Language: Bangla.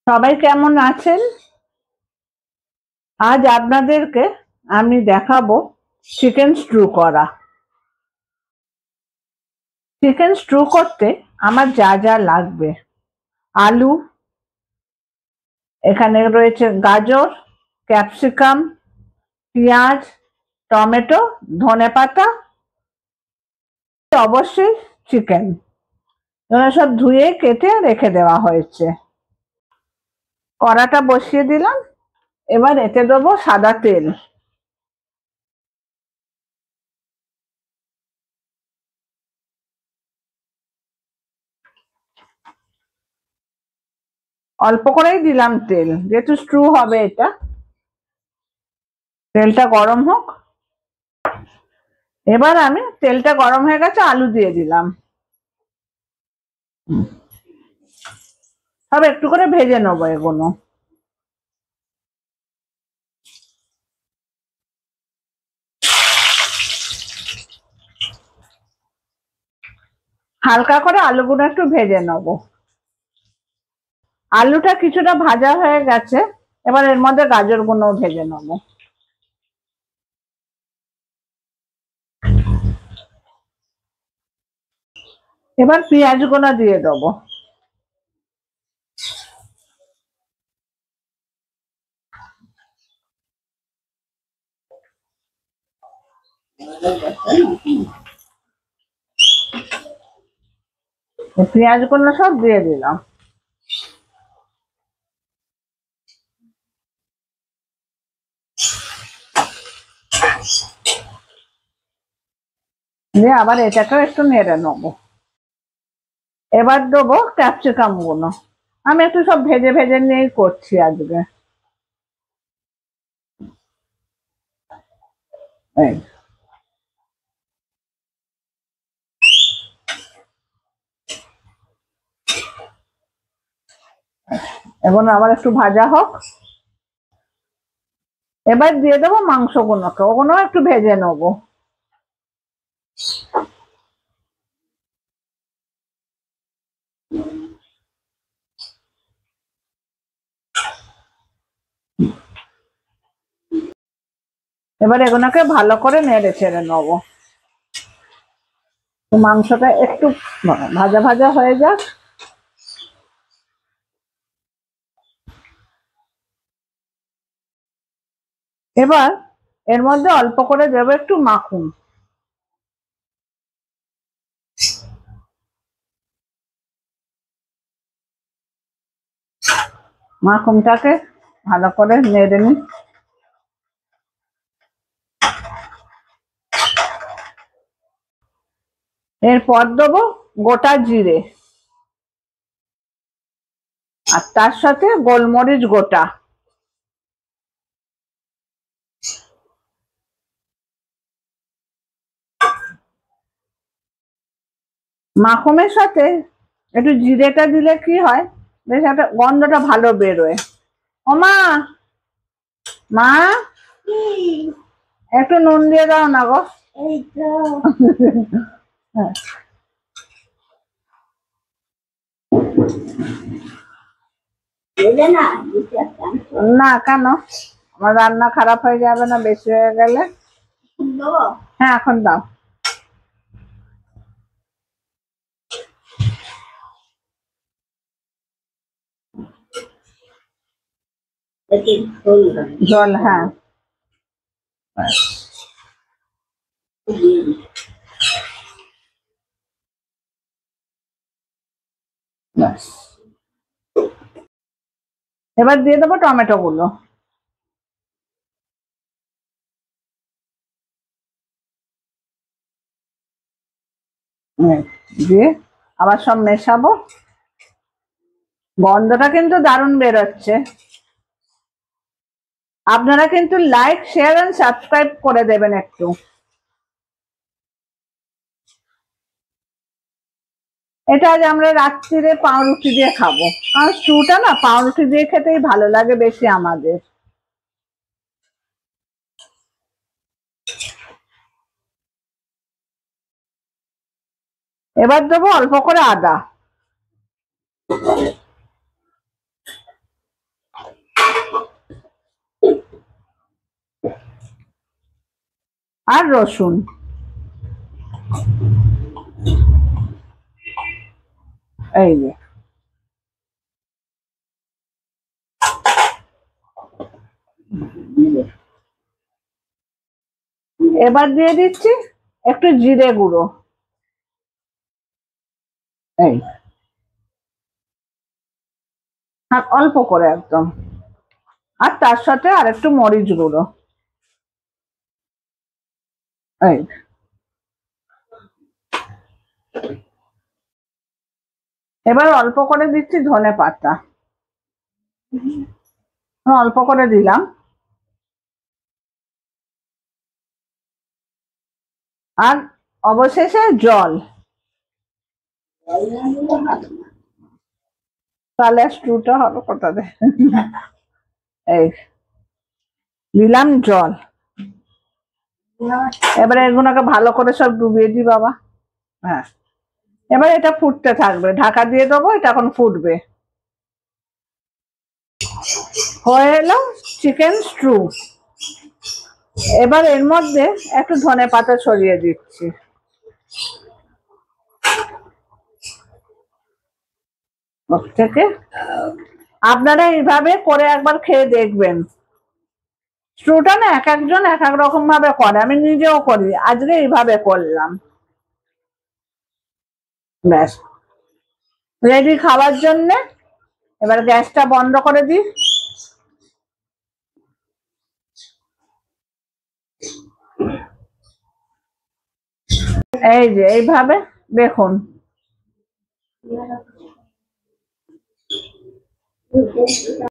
সবাই কেমন আছেন? আজ আপনাদেরকে আমি দেখাবো চিকেন স্ট্রু করা। চিকেন স্ট্রু করতে আমার যা যা লাগবে: আলু, এখানে রয়েছে গাজর, ক্যাপসিকাম, পেঁয়াজ, টমেটো, ধনেপাতা, অবশ্যই চিকেন। এগুলো সব ধুয়ে কেটে রেখে দেওয়া হয়েছে। কড়াটা বসিয়ে দিলাম। এবার এতে দেবো সাদা তেল। অল্প করেই দিলাম তেল, যেহেতু স্ট্রু হবে এটা। তেলটা গরম হোক। এবার আমি তেলটা গরম হয়ে গেছে, আলু দিয়ে দিলাম। সব একটু করে ভেজে নেবো এগুলো। হালকা করে আলুগুলো একটু ভেজে নেবো। আলুটা কিছুটা ভাজা হয়ে গেছে, এবার এর মধ্যে গাজরগুলো ভেজে নেবো। এবার পেঁয়াজগুলো দিয়ে দেবো। পেঁয়াজগুলো সব দিয়ে দিলাম। দিয়ে আবার এটাকেও একটু নেড়ে নেবো। এবার দেবো ক্যাপসিকাম গুলো। আমি একটু সব ভেজে ভেজে নিয়েই করছি আজকে। এই এখন আবার একটু ভাজা হোক। এবার দিয়ে দেবো মাংসগুলোকে, ওগুলো একটু ভেজে নেবো। এবার এগুলোকে ভালো করে নেড়ে চেড়ে নেবো। মাংসটা একটু ভাজা ভাজা হয়ে যাক। এবার এর মধ্যে অল্প করে দেবো একটু মাখন। মাখনটাকে ভালো করে নেড়ে নিই। এরপর দেবো গোটা জিরে, আর তার সাথে গোলমরিচ গোটা। মাখনের সাথে একটু জিরেটা দিলে কি হয়, বেশ একটা গন্ধটা ভালো বেরোয়। ও মা, মা একটু নুন দিয়ে দাও না গো। না কেন, আমার রান্না খারাপ হয়ে যাবে না বেশি হয়ে গেলে? হ্যাঁ এখন দাও। জল, হ্যাঁ। এবার দিয়ে দেবো টমেটো গুলো। দিয়ে আবার সব মেশাবো। গন্ধটা কিন্তু দারুণ বেরোচ্ছে। আপনারা কিন্তু লাইক, শেয়ার এন্ড সাবস্ক্রাইব করে দেবেন একটু। এটা আজ আমরা রাত্রিরে পাউরুটি দিয়ে খাবো, কারণ স্টুটা না পাউরুটি দিয়ে খেতেই ভালো লাগে বেশি আমাদের। এবার দেবো অল্প করে আদা। আর রসুন। এই যে এবার দিয়ে দিচ্ছি একটু জিরে গুঁড়ো, এই অল্প করে একদম, আর তার সাথে আর একটু মরিচ গুঁড়ো, এই এবার অল্প করে দিচ্ছি ধনে পাতা, অল্প করে দিলাম, আর অবশেষে জল। তাহলে স্টুটা হবে কোথাতে, এই দিলাম জল। এবারে এগুলোকে ভালো করে সব ডুবিয়ে দিই বাবা। হ্যাঁ, এবার এটা ফুটতে থাকবে, ঢাকা দিয়ে দেবো, এটা এখন ফুটবে। হয়ে এলো চিকেন স্ট্রু। এবার এর মধ্যে একটু ধনে পাতা ছড়িয়ে দিচ্ছি। থেকে আপনারা এইভাবে করে একবার খেয়ে দেখবেন। স্ট্রুটা না এক একজন এক এক রকম ভাবে করে, আমি নিজেও করি, আজকে এইভাবে করলাম। ব্যাস রেডি খাওয়ার জন্যে। এবার গ্যাসটা বন্ধ করে দিই। এই যে এইভাবে দেখুন।